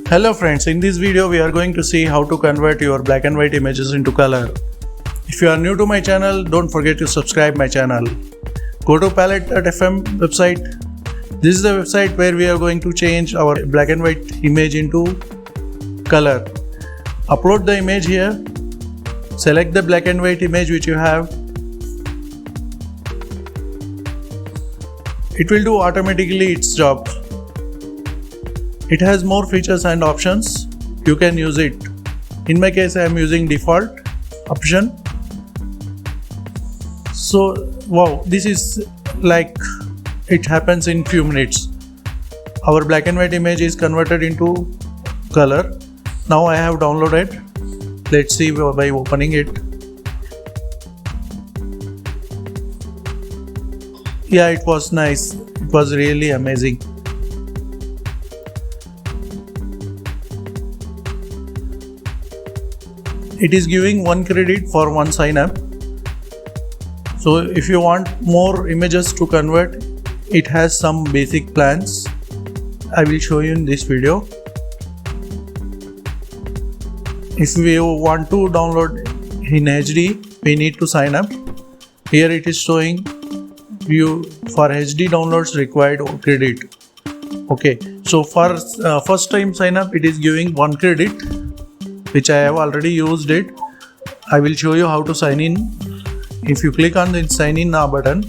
Hello friends, in this video we are going to see how to convert your black and white images into color. If you are new to my channel, don't forget to subscribe my channel. Go to palette.fm website. This is the website where we are going to change our black and white image into color. Upload the image here. Select the black and white image which you have. It will do automatically its job. It has more features and options. You can use it. In my case, I am using default option. So, wow, this is like it happens in few minutes. Our black and white image is converted into color. Now I have downloaded. Let's see by opening it. Yeah, it was nice. It was really amazing. It is giving 1 credit for one sign up. So if you want more images to convert, it has some basic plans. I will show you in this video. If we want to download in HD, we need to sign up. Here it is showing you for HD downloads required credit. Okay, so for first time sign up, it is giving 1 credit, which I have already used it. I will show you how to sign in. If you click on the sign in now button,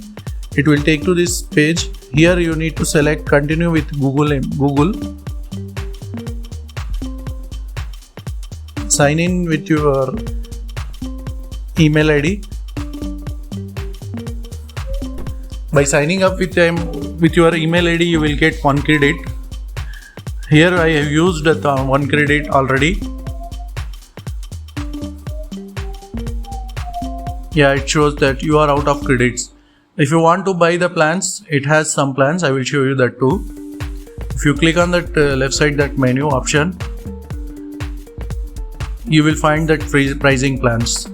it will take to this page. Here you need to select continue with Google. Sign in with your email ID. By signing up with your email ID, you will get 1 credit. Here I have used 1 credit already. Yeah, it shows that you are out of credits. If you want to buy the plans, it has some plans. I will show you that too. If you click on that left side, that menu option, you will find that pricing plans.